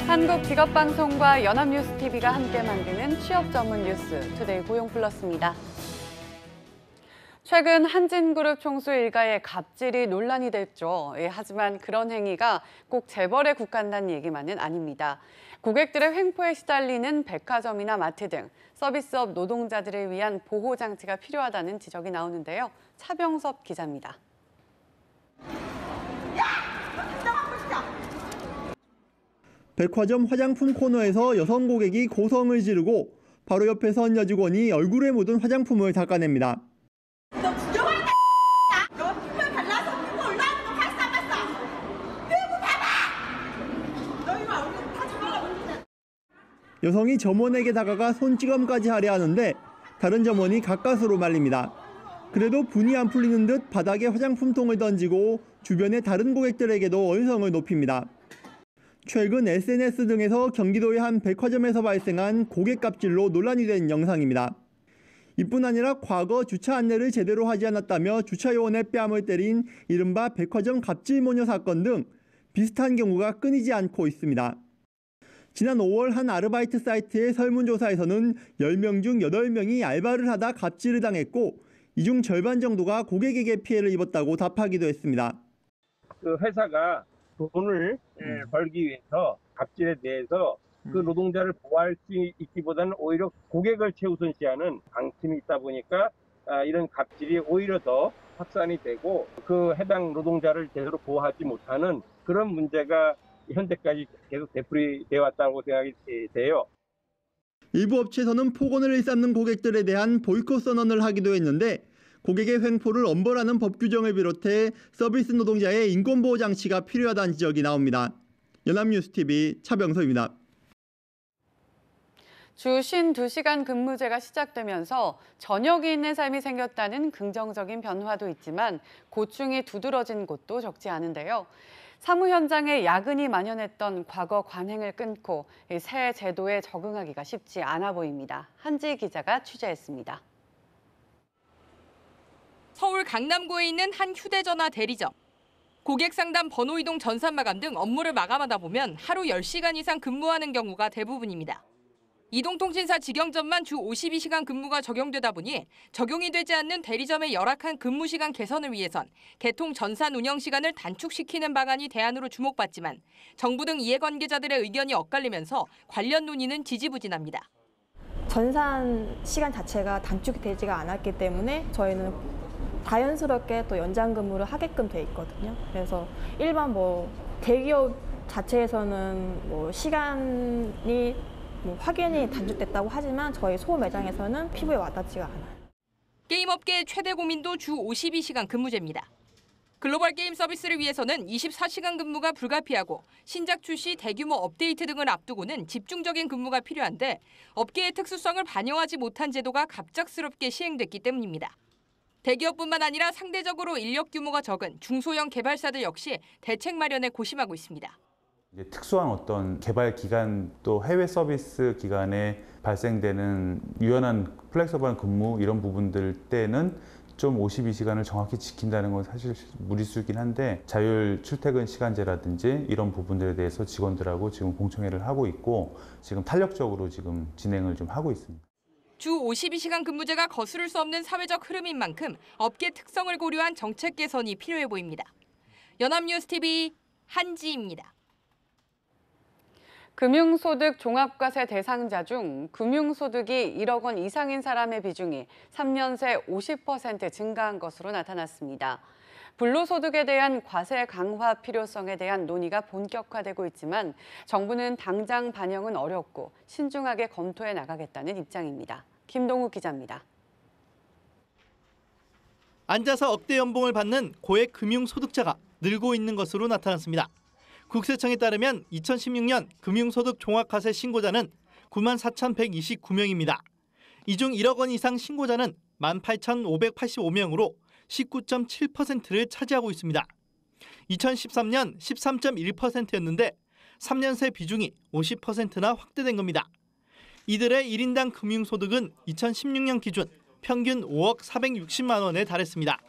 한국직업방송과 연합뉴스TV가 함께 만드는 취업 전문 뉴스 투데이 고용플러스입니다. 최근 한진그룹 총수 일가의 갑질이 논란이 됐죠. 하지만 그런 행위가 꼭 재벌에 국한된 얘기만은 아닙니다. 고객들의 횡포에 시달리는 백화점이나 마트 등 서비스업 노동자들을 위한 보호장치가 필요하다는 지적이 나오는데요. 차병섭 기자입니다. 백화점 화장품 코너에서 여성 고객이 고성을 지르고 바로 옆에 선 여직원이 얼굴에 묻은 화장품을 닦아냅니다. 너 구경할 때 너 핏물 발라서 핏물 올라오는 거 봤어 안 봤어? 핏물 봐봐! 너 이거 얼굴 다 잡아가. 여성이 점원에게 다가가 손찌검까지 하려 하는데 다른 점원이 가까스로 말립니다. 그래도 분이 안 풀리는 듯 바닥에 화장품통을 던지고 주변의 다른 고객들에게도 언성을 높입니다. 최근 SNS 등에서 경기도의 한 백화점에서 발생한 고객 갑질로 논란이 된 영상입니다. 이뿐 아니라 과거 주차 안내를 제대로 하지 않았다며 주차 요원의 뺨을 때린 이른바 백화점 갑질 모녀 사건 등 비슷한 경우가 끊이지 않고 있습니다. 지난 5월 한 아르바이트 사이트의 설문조사에서는 10명 중 8명이 알바를 하다 갑질을 당했고 이 중 절반 정도가 고객에게 피해를 입었다고 답하기도 했습니다. 그 회사가 돈을 벌기 위해서 갑질에 대해서 그 노동자를 보호할 수 있기보다는 오히려 고객을 최우선시하는 방침이 있다 보니까 이런 갑질이 오히려 더 확산이 되고 그 해당 노동자를 제대로 보호하지 못하는 그런 문제가 현재까지 계속 되풀이되어 왔다고 생각이 돼요. 일부 업체에서는 폭언을 일삼는 고객들에 대한 보이콧 선언을 하기도 했는데 고객의 횡포를 엄벌하는 법 규정을 비롯해 서비스 노동자의 인권보호 장치가 필요하다는 지적이 나옵니다. 연합뉴스TV 차병섭입니다. 주 52시간 근무제가 시작되면서 저녁이 있는 삶이 생겼다는 긍정적인 변화도 있지만 고충이 두드러진 곳도 적지 않은데요. 사무 현장에 야근이 만연했던 과거 관행을 끊고 새 제도에 적응하기가 쉽지 않아 보입니다. 한지 기자가 취재했습니다. 서울 강남구에 있는 한 휴대전화 대리점. 고객 상담 번호 이동 전산 마감 등 업무를 마감하다 보면 하루 10시간 이상 근무하는 경우가 대부분입니다. 이동통신사 직영점만 주 52시간 근무가 적용되다 보니 적용이 되지 않는 대리점의 열악한 근무 시간 개선을 위해선 개통 전산 운영 시간을 단축시키는 방안이 대안으로 주목받지만 정부 등 이해관계자들의 의견이 엇갈리면서 관련 논의는 지지부진합니다. 전산 시간 자체가 단축이 되지가 않았기 때문에 저희는 자연스럽게 또 연장 근무를 하게끔 돼 있거든요. 그래서 일반 대기업 자체에서는 시간이 확연히 단축됐다고 하지만 저희 소 매장에서는 피부에 와닿지가 않아요. 게임업계의 최대 고민도 주 52시간 근무제입니다. 글로벌 게임 서비스를 위해서는 24시간 근무가 불가피하고 신작 출시, 대규모 업데이트 등을 앞두고는 집중적인 근무가 필요한데 업계의 특수성을 반영하지 못한 제도가 갑작스럽게 시행됐기 때문입니다. 대기업뿐만 아니라 상대적으로 인력 규모가 적은 중소형 개발사들 역시 대책 마련에 고심하고 있습니다. 특수한 어떤 개발 기간 또 해외 서비스 기간에 발생되는 유연한 플렉서블한 근무 이런 부분들 때는 좀 52시간을 정확히 지킨다는 건 사실 무리수이긴 한데 자율 출퇴근 시간제라든지 이런 부분들에 대해서 직원들하고 지금 공청회를 하고 있고 지금 탄력적으로 지금 진행을 좀 하고 있습니다. 주 52시간 근무제가 거스를 수 없는 사회적 흐름인 만큼 업계 특성을 고려한 정책 개선이 필요해 보입니다. 연합뉴스TV 한지입니다. 금융소득 종합과세 대상자 중 금융소득이 1억 원 이상인 사람의 비중이 3년 새 50% 증가한 것으로 나타났습니다. 불로소득에 대한 과세 강화 필요성에 대한 논의가 본격화되고 있지만 정부는 당장 반영은 어렵고 신중하게 검토해 나가겠다는 입장입니다. 김동욱 기자입니다. 앉아서 억대 연봉을 받는 고액 금융소득자가 늘고 있는 것으로 나타났습니다. 국세청에 따르면 2016년 금융소득 종합과세 신고자는 94,129명입니다. 이 중 1억 원 이상 신고자는 18,585명으로 19.7%를 차지하고 있습니다. 2013년 13.1%였는데 3년 새 비중이 50%나 확대된 겁니다. 이들의 1인당 금융소득은 2016년 기준 평균 5억 460만 원에 달했습니다.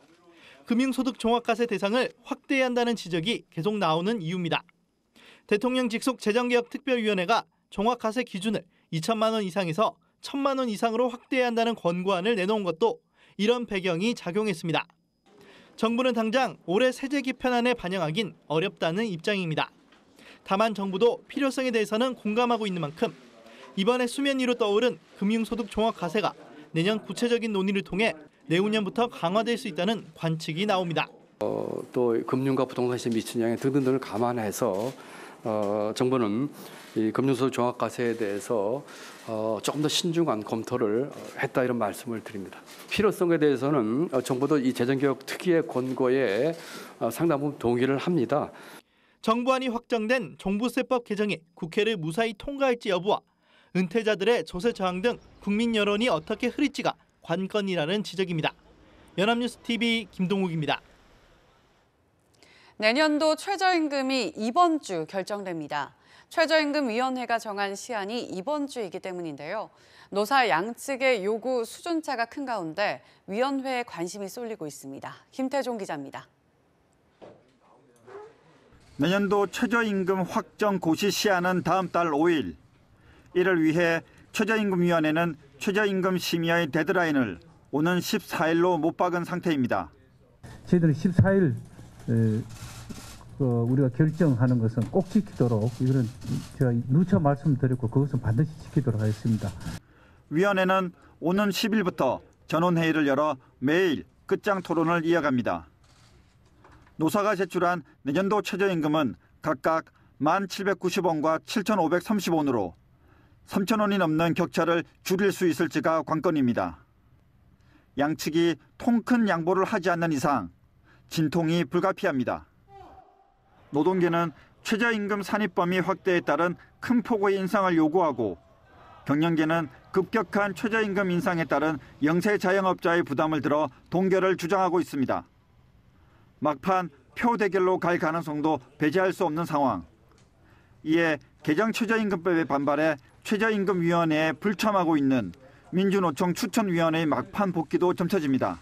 금융소득 종합과세 대상을 확대해야 한다는 지적이 계속 나오는 이유입니다. 대통령 직속 재정개혁특별위원회가 종합과세 기준을 2천만 원 이상에서 1,000만 원 이상으로 확대해야 한다는 권고안을 내놓은 것도 이런 배경이 작용했습니다. 정부는 당장 올해 세제 개편안에 반영하긴 어렵다는 입장입니다. 다만 정부도 필요성에 대해서는 공감하고 있는 만큼 이번에 수면 위로 떠오른 금융소득 종합과세가 내년 구체적인 논의를 통해 내후년부터 강화될 수 있다는 관측이 나옵니다. 또 금융과 부동산 시장에 미치는 영향 등등을 감안해서 정부는 이 금융소득 종합과세에 대해서 조금 더 신중한 검토를 했다 이런 말씀을 드립니다. 필요성에 대해서는 정부도 이 재정개혁 특위의 권고에 상당 부분 동의를 합니다. 정부안이 확정된 종부세법 개정이 국회를 무사히 통과할지 여부와 은퇴자들의 조세 저항 등 국민 여론이 어떻게 흐를지가 관건이라는 지적입니다. 연합뉴스TV 김동욱입니다. 내년도 최저임금이 이번 주 결정됩니다. 최저임금위원회가 정한 시한이 이번 주이기 때문인데요. 노사 양측의 요구 수준차가 큰 가운데 위원회에 관심이 쏠리고 있습니다. 김태종 기자입니다. 내년도 최저임금 확정 고시 시한은 다음 달 5일. 이를 위해 최저임금위원회는 최저임금 심의의 데드라인을 오는 14일로 못 박은 상태입니다. 저희들은 14일 우리가 결정하는 것은 꼭 지키도록 이거는 제가 누차 말씀드렸고 그것은 반드시 지키도록 하겠습니다. 위원회는 오는 10일부터 전원회의를 열어 매일 끝장 토론을 이어갑니다. 노사가 제출한 내년도 최저임금은 각각 1,790원과 7,530원으로 3,000원이 넘는 격차를 줄일 수 있을지가 관건입니다. 양측이 통 큰 양보를 하지 않는 이상 진통이 불가피합니다. 노동계는 최저임금 산입 범위 확대에 따른 큰 폭의 인상을 요구하고 경영계는 급격한 최저임금 인상에 따른 영세 자영업자의 부담을 들어 동결을 주장하고 있습니다. 막판 표 대결로 갈 가능성도 배제할 수 없는 상황. 이에 개정 최저임금법에 반발해 최저임금위원회에 불참하고 있는 민주노총 추천위원회의 막판 복귀도 점쳐집니다.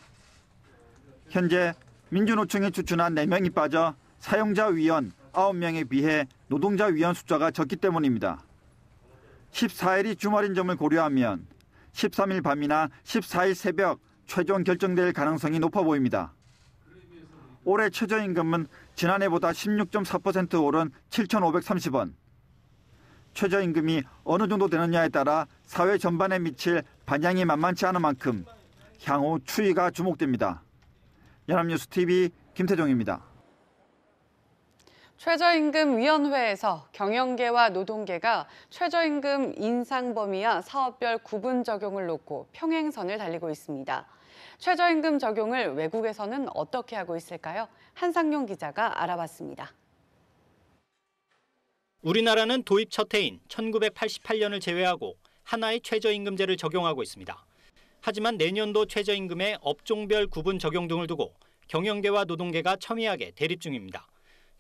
현재 민주노총이 추천한 4명이 빠져 사용자 위원 9명에 비해 노동자 위원 숫자가 적기 때문입니다. 14일이 주말인 점을 고려하면 13일 밤이나 14일 새벽 최종 결정될 가능성이 높아 보입니다. 올해 최저임금은 지난해보다 16.4% 오른 7,530원. 최저임금이 어느 정도 되느냐에 따라 사회 전반에 미칠 반향이 만만치 않은 만큼 향후 추이가 주목됩니다. 연합뉴스TV 김태종입니다. 최저임금위원회에서 경영계와 노동계가 최저임금 인상 범위와 사업별 구분 적용을 놓고 평행선을 달리고 있습니다. 최저임금 적용을 외국에서는 어떻게 하고 있을까요? 한상용 기자가 알아봤습니다. 우리나라는 도입 첫 해인 1988년을 제외하고 하나의 최저임금제를 적용하고 있습니다. 하지만 내년도 최저임금의 업종별 구분 적용 등을 두고 경영계와 노동계가 첨예하게 대립 중입니다.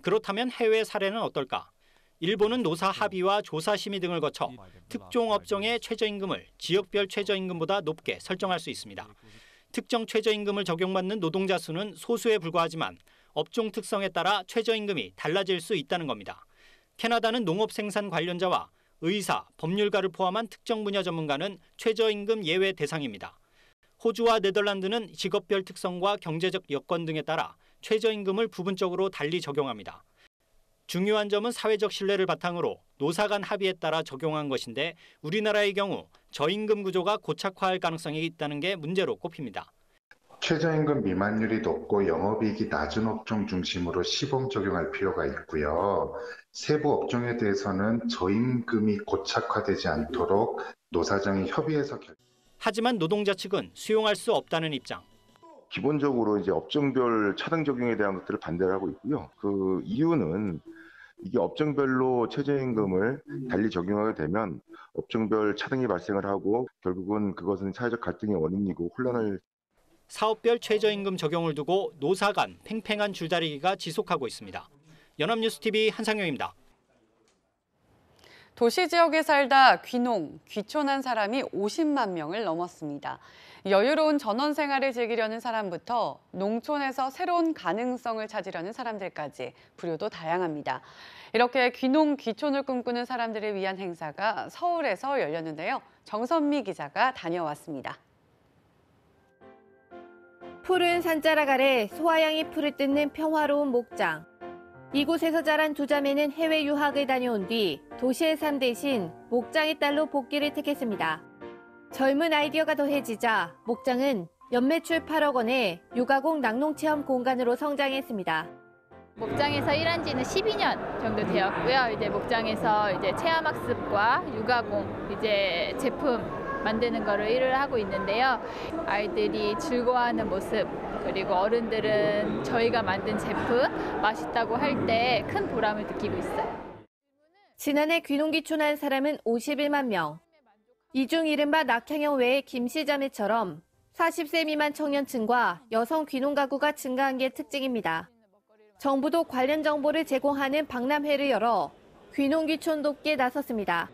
그렇다면 해외 사례는 어떨까? 일본은 노사 합의와 조사 심의 등을 거쳐 특정 업종의 최저임금을 지역별 최저임금보다 높게 설정할 수 있습니다. 특정 최저임금을 적용받는 노동자 수는 소수에 불과하지만 업종 특성에 따라 최저임금이 달라질 수 있다는 겁니다. 캐나다는 농업 생산 관련자와 의사, 법률가를 포함한 특정 분야 전문가는 최저임금 예외 대상입니다. 호주와 네덜란드는 직업별 특성과 경제적 여건 등에 따라 최저임금을 부분적으로 달리 적용합니다. 중요한 점은 사회적 신뢰를 바탕으로 노사 간 합의에 따라 적용한 것인데 우리나라의 경우 저임금 구조가 고착화할 가능성이 있다는 게 문제로 꼽힙니다. 최저임금 미만율이 높고 영업이익이 낮은 업종 중심으로 시범 적용할 필요가 있고요. 세부 업종에 대해서는 저임금이 고착화되지 않도록 노사정이 협의해서 하지만 노동자 측은 수용할 수 없다는 입장. 기본적으로 이제 업종별 차등 적용에 대한 것들을 반대를 하고 있고요. 그 이유는 이게 업종별로 최저임금을 달리 적용하게 되면 업종별 차등이 발생을 하고 결국은 그것은 사회적 갈등의 원인이고 혼란을 사업별 최저임금 적용을 두고 노사 간 팽팽한 줄다리기가 지속하고 있습니다. 연합뉴스TV 한상용입니다. 도시 지역에 살다 귀농, 귀촌한 사람이 50만 명을 넘었습니다. 여유로운 전원 생활을 즐기려는 사람부터 농촌에서 새로운 가능성을 찾으려는 사람들까지 부류도 다양합니다. 이렇게 귀농, 귀촌을 꿈꾸는 사람들을 위한 행사가 서울에서 열렸는데요. 정선미 기자가 다녀왔습니다. 푸른 산자락 아래 소화양이 풀을 뜯는 평화로운 목장. 이곳에서 자란 두 자매는 해외 유학을 다녀온 뒤 도시의 삶 대신 목장의 딸로 복귀를 택했습니다. 젊은 아이디어가 더해지자 목장은 연매출 8억 원의 유가공 낙농체험 공간으로 성장했습니다. 목장에서 일한 지는 12년 정도 되었고요. 이제 목장에서 체험학습과 유가공 제품 만드는 거를 일을 하고 있는데요. 아이들이 즐거워하는 모습, 그리고 어른들은 저희가 만든 제품 맛있다고 할 때 큰 보람을 느끼고 있어요. 지난해 귀농귀촌한 사람은 51만 명. 이 중 이른바 낙향형 외에 김씨자매처럼 40세 미만 청년층과 여성 귀농 가구가 증가한 게 특징입니다. 정부도 관련 정보를 제공하는 박람회를 열어 귀농귀촌 돕기에 나섰습니다.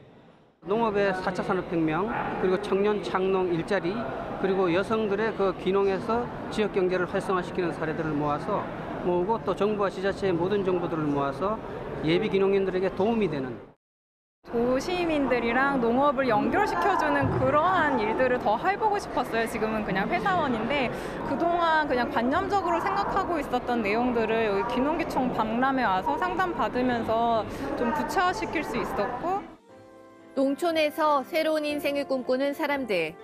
농업의 4차 산업혁명, 그리고 청년 창농 일자리, 그리고 여성들의 귀농에서 지역 경제를 활성화시키는 사례들을 모으고 또 정부와 지자체의 모든 정보들을 모아서 예비 귀농인들에게 도움이 되는 도시민들이랑 농업을 연결시켜주는 그러한 일들을 더 해보고 싶었어요. 지금은 그냥 회사원인데 그동안 그냥 관념적으로 생각하고 있었던 내용들을 여기 귀농귀촌 박람회 와서 상담받으면서 좀 구체화시킬 수 있었고, 농촌에서 새로운 인생을 꿈꾸는 사람들.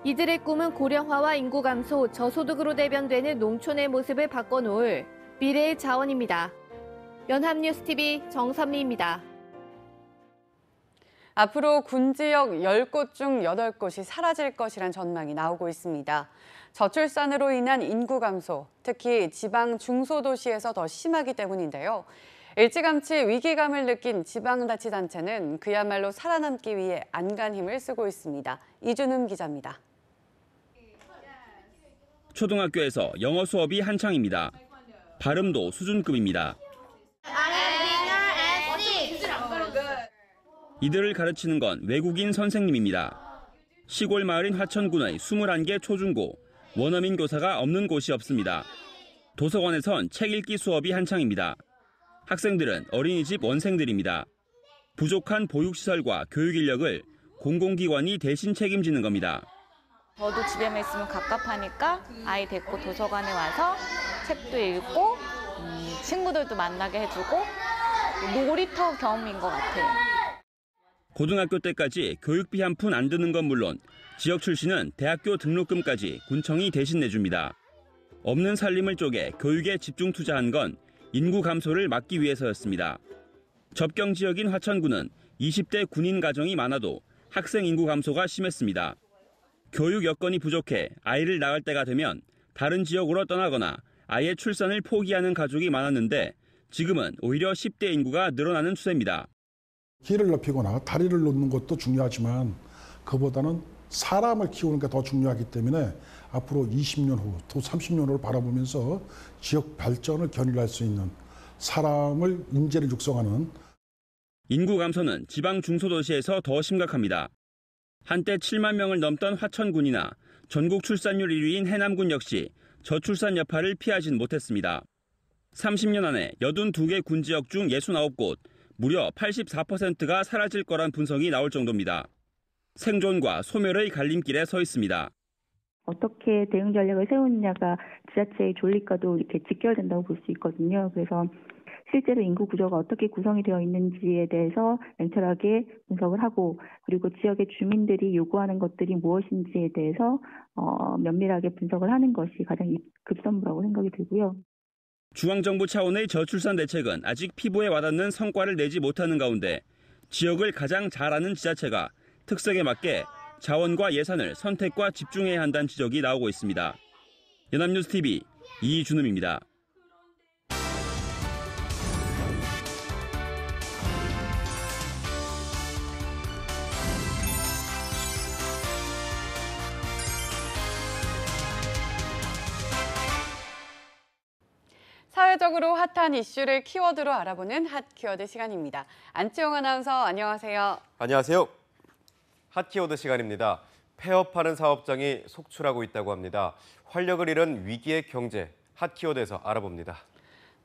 이들의 꿈은 고령화와 인구 감소, 저소득으로 대변되는 농촌의 모습을 바꿔놓을 미래의 자원입니다. 연합뉴스TV 정선미입니다. 앞으로 군 지역 10곳 중 8곳이 사라질 것이란 전망이 나오고 있습니다. 저출산으로 인한 인구 감소, 특히 지방 중소도시에서 더 심하기 때문인데요. 일찌감치 위기감을 느낀 지방자치단체는 그야말로 살아남기 위해 안간힘을 쓰고 있습니다. 이준음 기자입니다. 초등학교에서 영어 수업이 한창입니다. 발음도 수준급입니다. 이들을 가르치는 건 외국인 선생님입니다. 시골 마을인 화천군의 21개 초중고, 원어민 교사가 없는 곳이 없습니다. 도서관에선 책 읽기 수업이 한창입니다. 학생들은 어린이집 원생들입니다. 부족한 보육시설과 교육 인력을 공공기관이 대신 책임지는 겁니다. 저도 집에만 있으면 갑갑하니까 아이 데리고 도서관에 와서 책도 읽고 친구들도 만나게 해주고 놀이터 경험인 것 같아요. 고등학교 때까지 교육비 한 푼 안 드는 건 물론 지역 출신은 대학교 등록금까지 군청이 대신 내줍니다. 없는 살림을 쪼개 교육에 집중 투자한 건 인구 감소를 막기 위해서였습니다. 접경 지역인 화천군은 20대 군인 가정이 많아도 학생 인구 감소가 심했습니다. 교육 여건이 부족해 아이를 낳을 때가 되면 다른 지역으로 떠나거나 아예 출산을 포기하는 가족이 많았는데 지금은 오히려 10대 인구가 늘어나는 추세입니다. 키를 넓히거나 다리를 놓는 것도 중요하지만 그보다는 사람을 키우는 게 더 중요하기 때문에 앞으로 20년 후, 또 30년 후를 바라보면서 지역 발전을 견인할 수 있는 사람을 인재를 육성하는 인구 감소는 지방 중소도시에서 더 심각합니다. 한때 7만 명을 넘던 화천군이나 전국 출산율 1위인 해남군 역시 저출산 여파를 피하진 못했습니다. 30년 안에 82개 군지역 중 69곳, 무려 84%가 사라질 거란 분석이 나올 정도입니다. 생존과 소멸의 갈림길에 서 있습니다. 어떻게 대응 전략을 세우느냐가 지자체의 존립과도 이렇게 직결된다고 볼 수 있거든요. 그래서 실제로 인구 구조가 어떻게 구성이 되어 있는지에 대해서 냉철하게 분석을 하고, 그리고 지역의 주민들이 요구하는 것들이 무엇인지에 대해서 면밀하게 분석을 하는 것이 가장 급선무라고 생각이 들고요. 중앙정부 차원의 저출산 대책은 아직 피부에 와닿는 성과를 내지 못하는 가운데 지역을 가장 잘 아는 지자체가 특색에 맞게 자원과 예산을 선택과 집중해야 한다는 지적이 나오고 있습니다. 연합뉴스TV 이준음입니다. 사회적으로 핫한 이슈를 키워드로 알아보는 핫 키워드 시간입니다. 안치홍 아나운서 안녕하세요. 안녕하세요. 핫 키워드 시간입니다. 폐업하는 사업장이 속출하고 있다고 합니다. 활력을 잃은 위기의 경제, 핫 키워드에서 알아봅니다.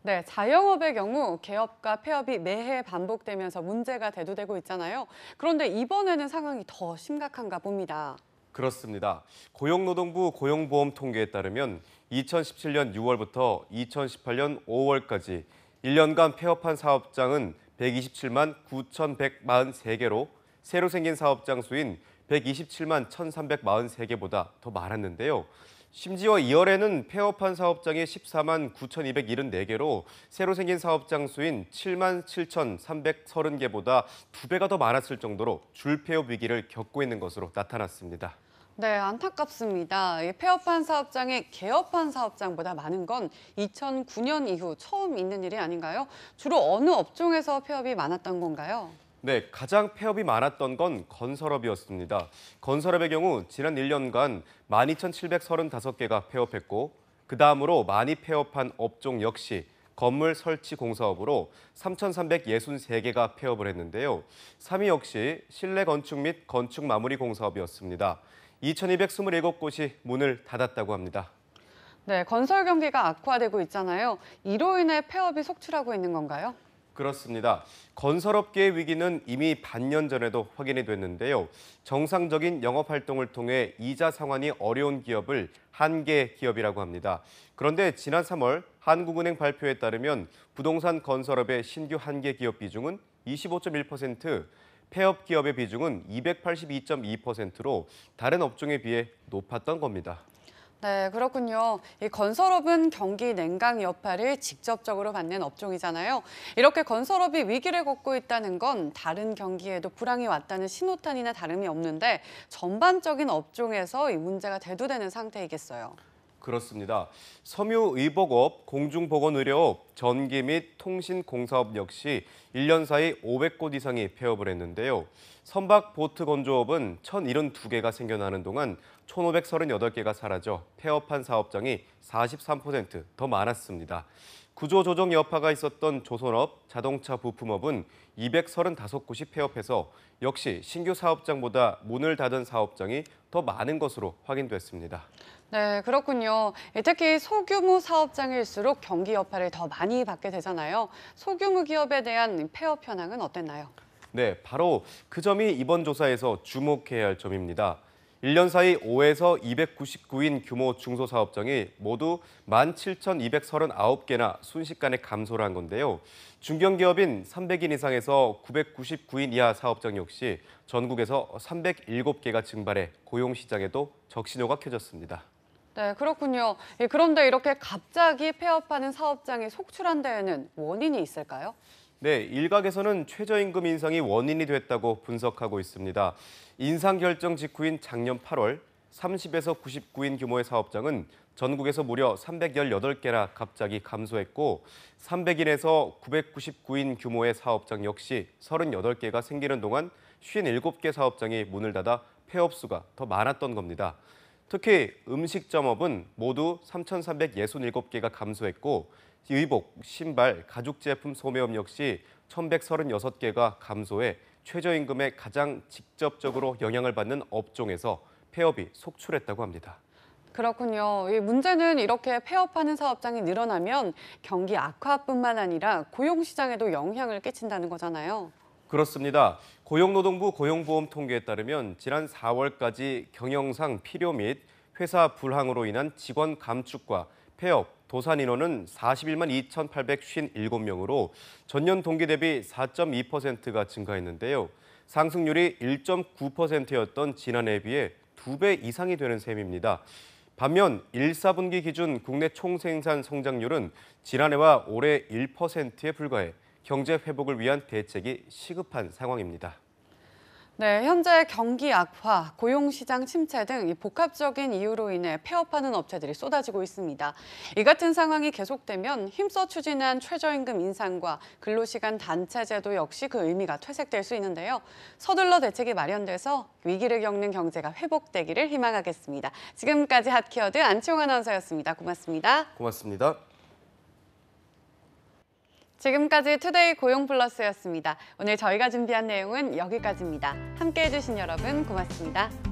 네, 자영업의 경우 개업과 폐업이 매해 반복되면서 문제가 대두되고 있잖아요. 그런데 이번에는 상황이 더 심각한가 봅니다. 그렇습니다. 고용노동부 고용보험 통계에 따르면 2017년 6월부터 2018년 5월까지 1년간 폐업한 사업장은 127만 9,143개로 새로 생긴 사업장 수인 127만 1,343개보다 더 많았는데요. 심지어 2월에는 폐업한 사업장이 14만 9,274개로 새로 생긴 사업장 수인 7만 7,330개보다 2배가 더 많았을 정도로 줄폐업 위기를 겪고 있는 것으로 나타났습니다. 네, 안타깝습니다. 폐업한 사업장이 개업한 사업장보다 많은 건 2009년 이후 처음 있는 일이 아닌가요? 주로 어느 업종에서 폐업이 많았던 건가요? 네, 가장 폐업이 많았던 건 건설업이었습니다. 건설업의 경우 지난 1년간 12,735개가 폐업했고 그 다음으로 많이 폐업한 업종 역시 건물 설치 공사업으로 3,363개가 폐업을 했는데요. 3위 역시 실내 건축 및 건축 마무리 공사업이었습니다. 2,227곳이 문을 닫았다고 합니다. 네, 건설 경기가 악화되고 있잖아요. 이로 인해 폐업이 속출하고 있는 건가요? 그렇습니다. 건설업계의 위기는 이미 반년 전에도 확인이 됐는데요. 정상적인 영업 활동을 통해 이자 상환이 어려운 기업을 한계 기업이라고 합니다. 그런데 지난 3월 한국은행 발표에 따르면 부동산 건설업의 신규 한계 기업 비중은 25.1%, 폐업 기업의 비중은 282.2%로 다른 업종에 비해 높았던 겁니다. 네, 그렇군요. 이 건설업은 경기 냉각 여파를 직접적으로 받는 업종이잖아요. 이렇게 건설업이 위기를 겪고 있다는 건 다른 경기에도 불황이 왔다는 신호탄이나 다름이 없는데 전반적인 업종에서 이 문제가 대두되는 상태이겠어요. 그렇습니다. 섬유의복업, 공중보건의료업, 전기 및 통신공사업 역시 1년 사이 500곳 이상이 폐업을 했는데요. 선박보트건조업은 1,072개가 생겨나는 동안 1,538개가 사라져 폐업한 사업장이 43% 더 많았습니다. 구조조정 여파가 있었던 조선업, 자동차 부품업은 235곳이 폐업해서 역시 신규 사업장보다 문을 닫은 사업장이 더 많은 것으로 확인됐습니다. 네, 그렇군요. 특히 소규모 사업장일수록 경기 여파를 더 많이 받게 되잖아요. 소규모 기업에 대한 폐업 현황은 어땠나요? 네, 바로 그 점이 이번 조사에서 주목해야 할 점입니다. 1년 사이 5에서 299인 규모 중소사업장이 모두 17,239개나 순식간에 감소를 한 건데요. 중견기업인 300인 이상에서 999인 이하 사업장 역시 전국에서 307개가 증발해 고용시장에도 적신호가 켜졌습니다. 네, 그렇군요. 그런데 이렇게 갑자기 폐업하는 사업장이 속출한 데에는 원인이 있을까요? 네, 일각에서는 최저임금 인상이 원인이 됐다고 분석하고 있습니다. 인상 결정 직후인 작년 8월 30에서 99인 규모의 사업장은 전국에서 무려 318개나 갑자기 감소했고 300인에서 999인 규모의 사업장 역시 38개가 생기는 동안 57개 사업장이 문을 닫아 폐업 수가 더 많았던 겁니다. 특히 음식점업은 모두 3,367개가 감소했고 의복, 신발, 가죽제품 소매업 역시 1,136개가 감소해 최저임금에 가장 직접적으로 영향을 받는 업종에서 폐업이 속출했다고 합니다. 그렇군요. 이 문제는 이렇게 폐업하는 사업장이 늘어나면 경기 악화뿐만 아니라 고용시장에도 영향을 끼친다는 거잖아요. 그렇습니다. 고용노동부 고용보험 통계에 따르면 지난 4월까지 경영상 필요 및 회사 불황으로 인한 직원 감축과 폐업, 도산 인원은 41만 2,857명으로 전년 동기 대비 4.2%가 증가했는데요. 상승률이 1.9%였던 지난해에 비해 2배 이상이 되는 셈입니다. 반면 1, 4분기 기준 국내 총생산 성장률은 지난해와 올해 1%에 불과해 경제 회복을 위한 대책이 시급한 상황입니다. 네, 현재 경기 악화, 고용시장 침체 등 복합적인 이유로 인해 폐업하는 업체들이 쏟아지고 있습니다. 이 같은 상황이 계속되면 힘써 추진한 최저임금 인상과 근로시간 단체 제도 역시 그 의미가 퇴색될 수 있는데요. 서둘러 대책이 마련돼서 위기를 겪는 경제가 회복되기를 희망하겠습니다. 지금까지 핫키워드 안치홍 아나운서였습니다. 고맙습니다. 고맙습니다. 지금까지 투데이 고용플러스였습니다. 오늘 저희가 준비한 내용은 여기까지입니다. 함께해 주신 여러분 고맙습니다.